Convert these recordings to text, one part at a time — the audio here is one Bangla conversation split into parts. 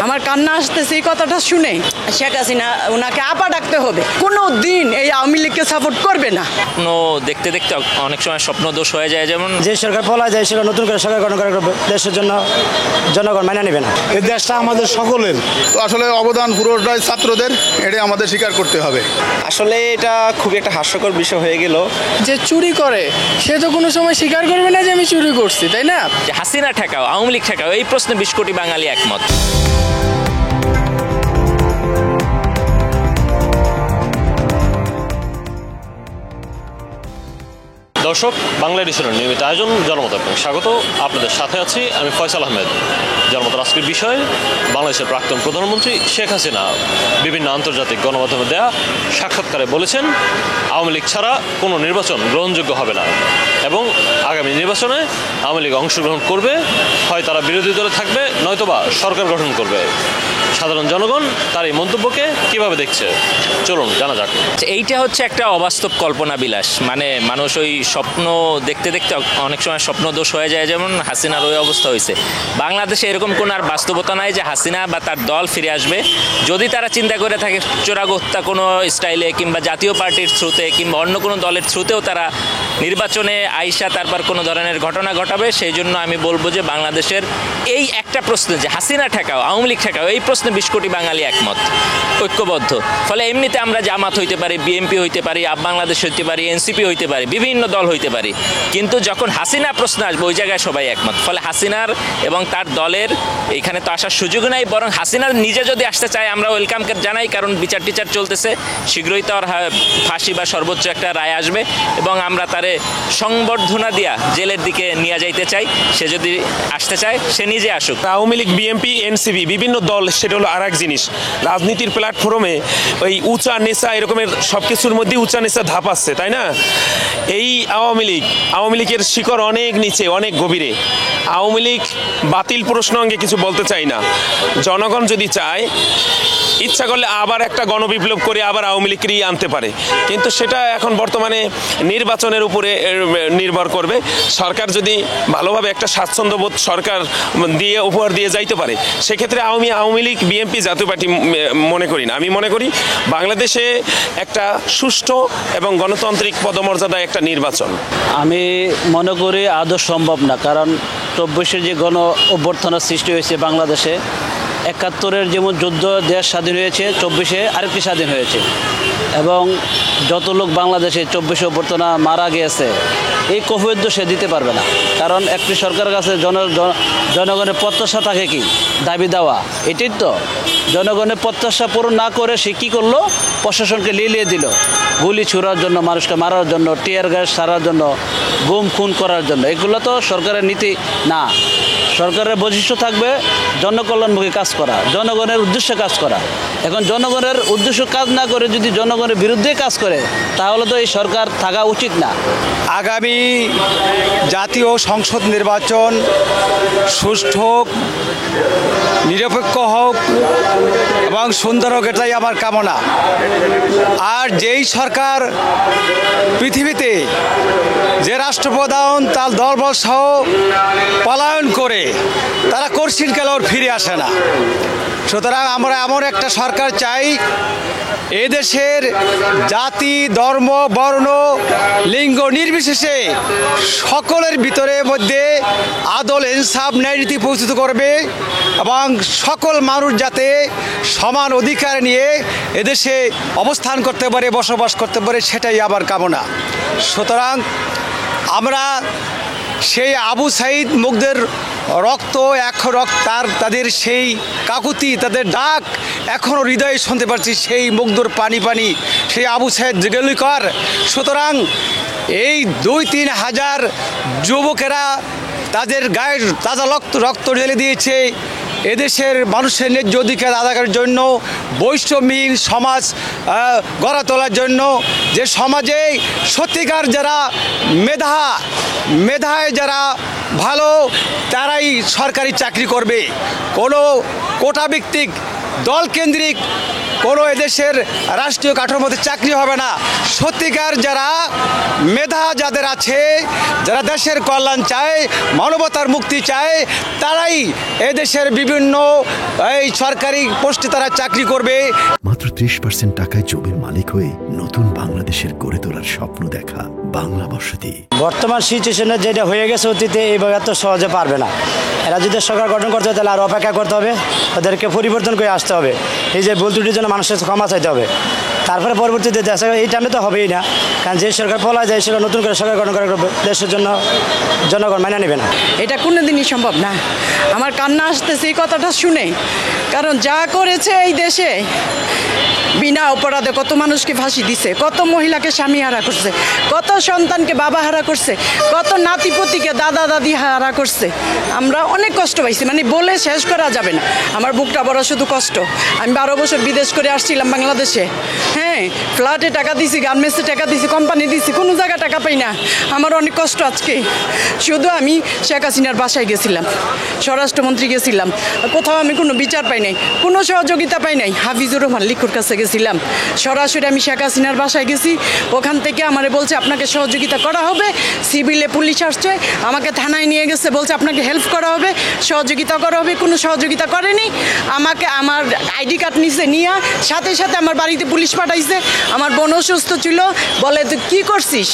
আমার কান্না আসতেছে এই কথাটা শুনে। শেখ হাসিনা ওনাকে আপা ডাকতে হবে, কোনো দিন এই আওয়ামী লীগকে সাপোর্ট করবে না। স্বপ্ন দেখতে দেখতে অনেক সময় স্বপ্ন দোষ হয়ে যায়, যেমন যে সরকার পলা যায় সেটা নতুন করে সরকার গঠন করে দেশের জন্য জনগণ মাইনা নেবে না। এই দেশটা আমাদের সকলের, তো আসলে অবদান পুরোটাই ছাত্রদের, এটাই আমাদের স্বীকার করতে হবে। আসলে এটা খুবই একটা হাস্যকর বিষয় হয়ে গেল। যে চুরি করে সে তো কোনো সময় স্বীকার করবে না যে আমি চুরি করছি, তাই না? যে হাসিনা ঠেকাও আওয়ামী লীগ ঠেকাও, এই প্রশ্নে 20 কোটি বাঙালি একমত। দর্শক, বাংলা এডিশনের নিয়মিত আয়োজন জনমত আপনাকে স্বাগত। আপনাদের সাথে আছি আমি ফয়সাল আহমেদ। জনমতের আজকের বিষয়, বাংলাদেশের প্রাক্তন প্রধানমন্ত্রী শেখ হাসিনা বিভিন্ন আন্তর্জাতিক গণমাধ্যমে দেয়া সাক্ষাৎকারে বলেছেন আওয়ামী লীগ ছাড়া কোনো নির্বাচন গ্রহণযোগ্য হবে না এবং আগামী নির্বাচনে আওয়ামী লীগ অংশগ্রহণ করবে, হয় তারা বিরোধী দলে থাকবে নয়তোবা সরকার গঠন করবে। সাধারণ জনগণ তার এই মন্তব্যকে কিভাবে দেখছে, চলুন জানা যাক। এইটা হচ্ছে একটা অবাস্তব কল্পনা বিলাস, মানে মানুষ ওই স্বপ্ন দেখতে দেখতে অনেক সময় স্বপ্ন দোষ হয়ে যায়, যেমন হাসিনার ওই অবস্থা হয়েছে। বাংলাদেশে এরকম কোনো আর বাস্তবতা নাই যে হাসিনা বা তার দল ফিরে আসবে। যদি তারা চিন্তা করে থাকে চোরাগ হত্যা কোনো স্টাইলে কিংবা জাতীয় পার্টির থ্রুতে কিংবা অন্য কোনো দলের থ্রুতেও তারা নির্বাচনে আইসা তারপর কোনো ধরনের ঘটনা ঘটাবে, সেই জন্য আমি বলবো যে বাংলাদেশের এই একটা প্রশ্ন যে হাসিনা ঠেকাও আওয়ামী লীগ ঠেকাও, এই প্রশ্নে 20 কোটি বাঙালি একমত, ঐক্যবদ্ধ। ফলে এমনিতে আমরা জামাত হইতে পারি, বিএনপি হইতে পারি, আপ বাংলাদেশ হইতে পারি, এনসিপি হইতে পারি, বিভিন্ন দল হইতে পারি, কিন্তু যখন হাসিনা প্রশ্ন আসবে ওই জায়গায় সবাই একমত। ফলে হাসিনার এবং তার দলের এখানে তো আসার সুযোগ নাই, বরং হাসিনার নিজে যদি আসতে চায় আমরা ওয়েলকাম জানাই, কারণ বিচার টিচার চলতেছে, শীঘ্রই তো আর ফাঁসি বা সর্বোচ্চ একটা রায় আসবে এবং আমরা তারে সংবর্ধনা দিয়া জেলের দিকে নিয়ে যাইতে চাই। সে যদি আসতে চায় সে নিজে আসুক। আওয়ামী লীগ, বিএনপি, এনসিপি বিভিন্ন দল, সেটা হলো আর এক জিনিস। রাজনীতির প্ল্যাটফর্মে ওই উঁচা নেশা এরকমের সব কিছুর মধ্যে উঁচা নেশা ধাপাচ্ছে, তাই না? এই আওয়ামী লীগের শিকড় অনেক নিচে, অনেক গভীরে। আওয়ামী লীগ বাতিল প্রশ্নঙ্গে কিছু বলতে চাই না। জনগণ যদি চায়, ইচ্ছা করলে আবার একটা গণবিপ্লব করে আবার আওয়ামী লীগকেই আনতে পারে, কিন্তু সেটা এখন বর্তমানে নির্বাচনের উপরে নির্ভর করবে। সরকার যদি ভালোভাবে একটা স্বাচ্ছন্দ্যবোধ সরকার দিয়ে উপহার দিয়ে যাইতে পারে, সেক্ষেত্রে আওয়ামী লীগ, বিএনপি, জাতীয় পার্টি মনে করি না। আমি মনে করি বাংলাদেশে একটা সুষ্ঠু এবং গণতান্ত্রিক পদমর্যাদায় একটা নির্বাচন আমি মনে করি আদৌ সম্ভব না, কারণ 24-এ যে গণ অভ্যর্থনার সৃষ্টি হয়েছে বাংলাদেশে, 71-এর যেমন যুদ্ধ দেশ স্বাধীন হয়েছে, 24-এ আরেকটি স্বাধীন হয়েছে এবং যত লোক বাংলাদেশে 24-এ অভ্যর্থনা মারা গিয়েছে এই কৈফিয়ত সে দিতে পারবে না। কারণ একটি সরকারের কাছে জনগণের প্রত্যাশা থাকে, কি দাবি দেওয়া, এটাই তো। জনগণের প্রত্যাশা পূরণ না করে সে কী করলো? প্রশাসনকে লিলিয়ে দিল, গুলি ছুড়ার জন্য, মানুষকে মারার জন্য, টিয়ার গ্যাস ছাড়ার জন্য, গুম খুন করার জন্য। এগুলো তো সরকারের নীতি না। সরকারের বৈশিষ্ট্য থাকবে জনকল্যাণমুখী কাজ করা, জনগণের উদ্দেশ্যে কাজ করা। এখন জনগণের উদ্দেশ্য কাজ না করে যদি জনগণের বিরুদ্ধে কাজ করে, তাহলে তো এই সরকার থাকা উচিত না। আগামী জাতীয় সংসদ নির্বাচন সুষ্ঠু হোক, নিরপেক্ষ হোক এবং সুন্দর হোক, এটাই আমার কামনা। আর যেই সরকার পৃথিবীতে, যে রাষ্ট্রপ্রধান তার দলবল সহ পলায়ন করে, তারা কর্ষিন কালে ফিরে আসে না। সুতরাং আমরা এমন একটা সরকার চাই, এদেশের জাতি, ধর্ম, বর্ণ, লিঙ্গ নির্বিশেষে সকলের ভিতরে মধ্যে আদল, ইনসাফ, ন্যায়নীতি প্রতিষ্ঠিত করবে এবং সকল মানুষ যাতে সমান অধিকার নিয়ে এদেশে অবস্থান করতে পারে, বসবাস করতে পারে, সেটাই আমার কামনা। সুতরাং আমরা সেই আবু সাঈদ মুগ্ধের রক্ত, তাদের সেই কাকুতি, তাদের ডাক এখনও হৃদয়ে শুনতে পারছি, সেই মুগ্ধর পানি পানি, সেই আবু সাঈদ জিগলিকর। সুতরাং এই 2-3 হাজার যুবকেরা তাদের গায়ের তাজা রক্ত ঢেলে দিয়েছে এদেশের মানুষের ন্যায্য অধিকার আদায়ের জন্য, বৈষম্যহীন সমাজ গড়ে তোলার জন্য। যে সমাজে সত্যিকার যারা মেধায় যারা ভালো, তারাই সরকারি চাকরি করবে। কোনো কোটাভিত্তিক দলকেন্দ্রিক কোনো এদেশের রাষ্ট্রীয় কাঠামোতে চাকরি হবে না। সত্যিকার যারা মেধা যাদের আছে, যারা দেশের কল্যাণ চায়, মানবতার মুক্তি চায়, তারাই এদেশের বিভিন্ন এই সরকারি পোস্টে তারা চাকরি করবে। মাত্র 30% টাকায় জমির মালিক হয়ে নতুন বাংলাদেশের গড়ে তোলার স্বপ্ন দেখা বাংলা বসতি। বর্তমান সিচুয়েশনে যেটা হয়ে গেছে অতীতে এইভাবে এত সহজে পারবে না। এরা যদি সরকার গঠন করতে হয় তাহলে আর অপেক্ষা করতে হবে, ওদেরকে পরিবর্তন করে আসতে হবে। এই যে ভুল ত্রুটির জন্য মানুষের ক্ষমা চাইতে হবে, তারপরে পরবর্তীতে দেশ এই টাইমে তো হবেই না, কারণ যে সরকার পলায় যায় সেটা নতুন করে সরকার গঠন করা দেশের জন্য জনগণ মাইনা নেবে না। এটা কোনো দিনই সম্ভব না। আমার কান্না আসতেছে এই কথাটা শুনে, কারণ যা করেছে এই দেশে, বিনা অপরাধে কত মানুষকে ফাঁসি দিছে, কত মহিলাকে স্বামী হারা করছে, কত সন্তানকে বাবা হারা করছে, কত নাতিপতিকে দাদা দাদি হারা করছে। আমরা অনেক কষ্ট পাইছি, মানে বলে শেষ করা যাবে না। আমার বুকটা বড় শুধু কষ্ট। আমি 12 বছর বিদেশ করে আসছিলাম বাংলাদেশে। হ্যাঁ, ফ্ল্যাটে টাকা দিছি, গার্মেন্টসে টাকা দিছি, কোম্পানি দিছি, কোনো জায়গায় টাকা পাই না। আমার অনেক কষ্ট আজকে। শুধু আমি শেখ হাসিনার বাসায় গেছিলাম, স্বরাষ্ট্রমন্ত্রী গেছিলাম, কোথাও আমি কোনো বিচার পাই নাই, কোনো সহযোগিতা পাই নাই। হাফিজুর রহমান লিখুর কাছে গেছিলাম, সরাসরি আমি শেখ হাসিনার বাসায় গেছি। ওখান থেকে আমারে বলছে আপনাকে সহযোগিতা করা হবে, সিভিলে পুলিশ আসছে, আমাকে থানায় নিয়ে গেছে, বলছে আপনাকে হেল্প করা হবে, সহযোগিতা করা হবে। কোনো সহযোগিতা করেনি। আমাকে আমার আইডি কার্ড নিছে, নিয়ে সাথে সাথে আমার বাড়িতে পুলিশ পাঠাইছে। আমার বোন অসুস্থ ছিল, বলে তুই কী করছিস,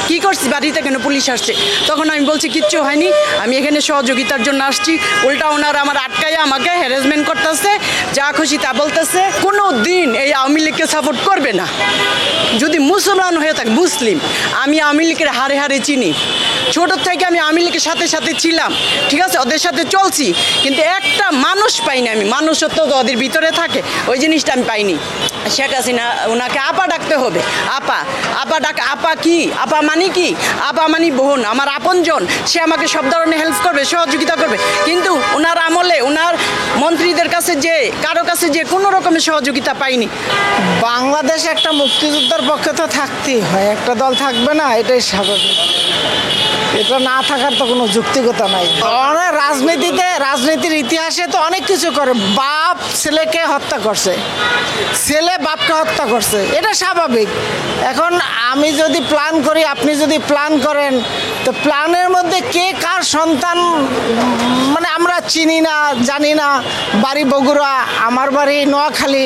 কী করছিস, বাড়িতে কেন পুলিশ আসছে? তখন আমি বলছি কিচ্ছু হয়নি, আমি এখানে সহযোগিতার জন্য আসছি। উল্টা ওনারা আমার আটকাইয়া আমাকে হ্যারাসমেন্ট করতেছে, যা খুশি তা বলতেছে। কোনো দিন এই আওয়ামী লীগকে সাপোর্ট করবে না। যদি মুসলমান হয়ে থাকে, মুসলিম, আমি আওয়ামী লীগের হারে হারে চিনি। ছোটোর থেকে আমি আওয়ামী লীগের সাথে সাথে ছিলাম, ঠিক আছে, ওদের সাথে চলছি, কিন্তু একটা মানুষ পাইনি আমি। মানুষত্ব তো ওদের ভিতরে থাকে, ওই জিনিসটা আমি পাইনি। শেখ হাসিনা ওনাকে আপা ডাকতে হবে। আপা আপা ডাক, আপা কি, আপা মানি কি? আপা মানি বোন, আমার আপনজন। সে আমাকে সব ধরনের হেল্প করবে, সহযোগিতা করবে। কিন্তু ওনার আমলে ওনার মন্ত্রীদের কাছে যে কারো কাছে যে কোনো রকমের সহযোগিতা পাইনি। বাংলাদেশ একটা মুক্তিযোদ্ধার পক্ষে তো থাকতেই হয়, একটা দল থাকবে না, এটাই স্বাভাবিক। এটা না থাকার তো কোনো যুক্তিকতা নাই। অনেক রাজনীতির ইতিহাসে তো অনেক কিছু করে। বাপ ছেলেকে হত্যা করছে, ছেলে বাপকে হত্যা করছে, এটা স্বাভাবিক। এখন আমি যদি প্ল্যান করি, আপনি যদি প্ল্যান করেন, তো প্ল্যানের মধ্যে কে কার সন্তান, মানে আমরা চিনি না, জানি না। বাড়ি বগুড়া, আমার বাড়ি নোয়াখালী,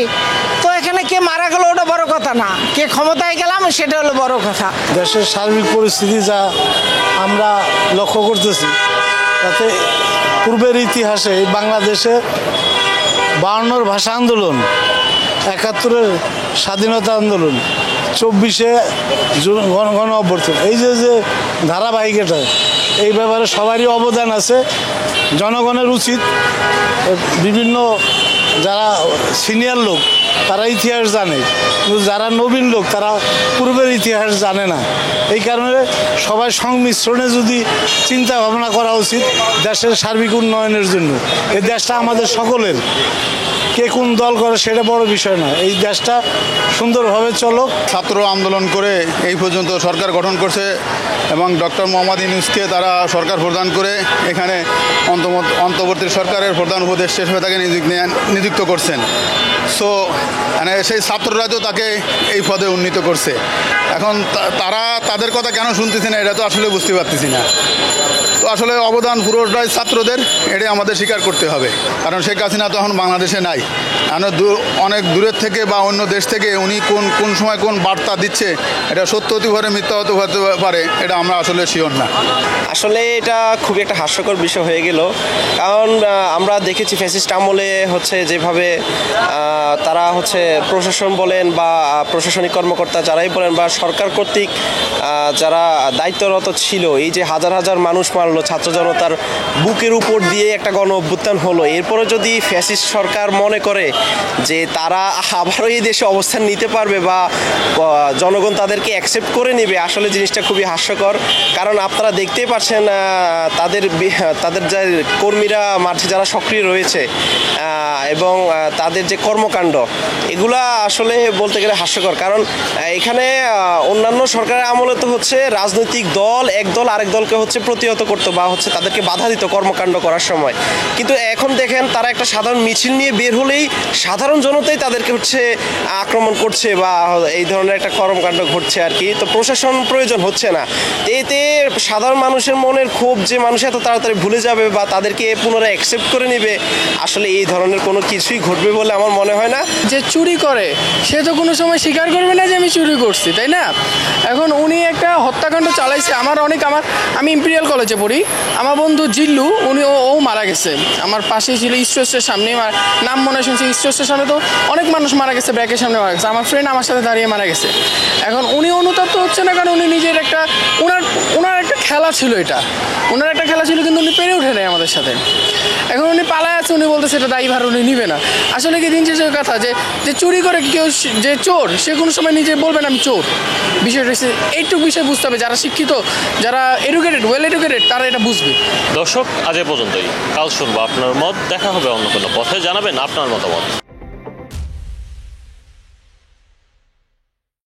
তো এখানে কে মারা গেল ওটা বড় কথা না, কে ক্ষমতায় গেলাম সেটা হলো বড় কথা। দেশের সার্বিক পরিস্থিতি যা আমরা লক্ষ্য করতেছি, তাতে পূর্বের ইতিহাসে বাংলাদেশে 52-র ভাষা আন্দোলন, 71-এর স্বাধীনতা আন্দোলন, 24-এ গণ অভ্যর্থন, এই যে ধারাবাহিকতা, এই ব্যাপারে সবারই অবদান আছে। জনগণের উচিত বিভিন্ন যারা সিনিয়র লোক তারা ইতিহাস জানে, কিন্তু যারা নবীন লোক তারা পূর্বের ইতিহাস জানে না। এই কারণে সবাই সংমিশ্রণে যদি চিন্তা ভাবনা করা উচিত দেশের সার্বিক উন্নয়নের জন্য। এই দেশটা আমাদের সকলের, কে কোন দল করে সেটা বড় বিষয় না। এই দেশটা সুন্দরভাবে চলুক। ছাত্র আন্দোলন করে এই পর্যন্ত সরকার গঠন করছে এবং ডক্টর মোহাম্মদ ইউনূসকে তারা সরকার প্রদান করে এখানে অন্তর্বর্তী সরকারের প্রধান উপদেষ্টা হিসেবে তাকে নিযুক্ত করছেন। সো মানে সেই ছাত্ররা তো তাকে এই পদে উন্নীত করছে। এখন তারা তাদের কথা কেন শুনতেছে না, এটা তো আসলে বুঝতে পারতেছি না। তো আসলে অবদান পুরোটাই ছাত্রদের, এটাই আমাদের স্বীকার করতে হবে। কারণ শেখ হাসিনা তো এখন বাংলাদেশে নাই, অনেক দূরের থেকে বা অন্য দেশ থেকে উনি কোন সময় কোন বার্তা দিচ্ছে, এটা সত্য হতে পারে, মিথ্যা হতে পারে, এটা আমরা আসলে শিওর না। আসলে এটা খুবই একটা হাস্যকর বিষয় হয়ে গেল। কারণ আমরা দেখেছি ফ্যাসিস্ট আমলে হচ্ছে যেভাবে তারা হচ্ছে প্রশাসন বলেন বা প্রশাসনিক কর্মকর্তা যারাই বলেন বা সরকার কর্তৃক যারা দায়িত্বরত ছিল, এই যে হাজার হাজার মানুষ মারলো, ছাত্র জনতার বুকের উপর দিয়ে একটা গণ অভ্যুত্থান হলো, এরপরে যদি ফ্যাসিস্ট সরকার মনে করে যে তারা আবারও এই দেশে অবস্থান নিতে পারবে বা জনগণ তাদেরকে অ্যাকসেপ্ট করে নেবে, আসলে জিনিসটা খুবই হাস্যকর। কারণ আপনারা দেখতেই পাচ্ছেন তাদের যে কর্মীরা মাঠে যারা সক্রিয় রয়েছে, এবং তাদের যে কর্মকাণ্ড এগুলা আসলে বলতে গেলে হাস্যকর। কারণ এখানে অন্যান্য সরকারের আমলে তো হচ্ছে রাজনৈতিক দল এক দল আরেক দলকে হচ্ছে প্রতিহত করতো বা হচ্ছে তাদেরকে বাধা দিত কর্মকাণ্ড করার সময়, কিন্তু এখন দেখেন তারা একটা সাধারণ মিছিল নিয়ে বের হলেই সাধারণ জনতাই তাদেরকে হচ্ছে আক্রমণ করছে বা এই ধরনের একটা কর্মকাণ্ড ঘটছে আর কি। তো প্রশাসন প্রয়োজন হচ্ছে না, এতে সাধারণ মানুষের মনের ক্ষোভ যে মানুষ এত তাড়াতাড়ি ভুলে যাবে বা তাদেরকে পুনরায় অ্যাকসেপ্ট করে নেবে, আসলে এই ধরনের কোনো কিছুই ঘটবে বলে আমার মনে হয় না। যে চুরি করে সে তো কোনো সময় স্বীকার করবে না যে আমি চুরি করছি, তাই না? এখন উনি একটা হত্যাকাণ্ড চালাইছে। আমি ইম্পেরিয়াল কলেজে পড়ি, আমার বন্ধু জিল্লু ও মারা গেছে। আমার পাশেই ছিল স্টোর্সের সামনে, নাম মনে শুনছি স্টোর্সের সামনে, তো অনেক মানুষ মারা গেছে, ব্যাকের সামনে মারা গেছে। আমার ফ্রেন্ড আমার সাথে দাঁড়িয়ে মারা গেছে। এখন উনি অনুতপ্ত হচ্ছে না, কারণ উনি নিজের একটা ওনার একটা খেলা ছিল, ওনার একটা খেলা ছিল, কিন্তু উনি পেরে ওঠে নাই আমাদের সাথে। এখন উনি পালায় আছে, উনি বলতে সেটা দায়ী ভার উনি নিবে না। আসলে কি দিন শেষের কথা যে চুরি করে কেউ যে চোর, সে কোনো সময় নিজে বলবেন আমি চোর। বিষয়টা এইটুকু বিষয় বুঝতে হবে, যারা শিক্ষিত, যারা ওয়েল এডুকেটেড, তারা এটা বুঝবে। দর্শক, আজ এ পর্যন্তই। কাল শুনবো আপনার মত। দেখা হবে অন্য কোনো পথে। জানাবেন আপনার মতামত।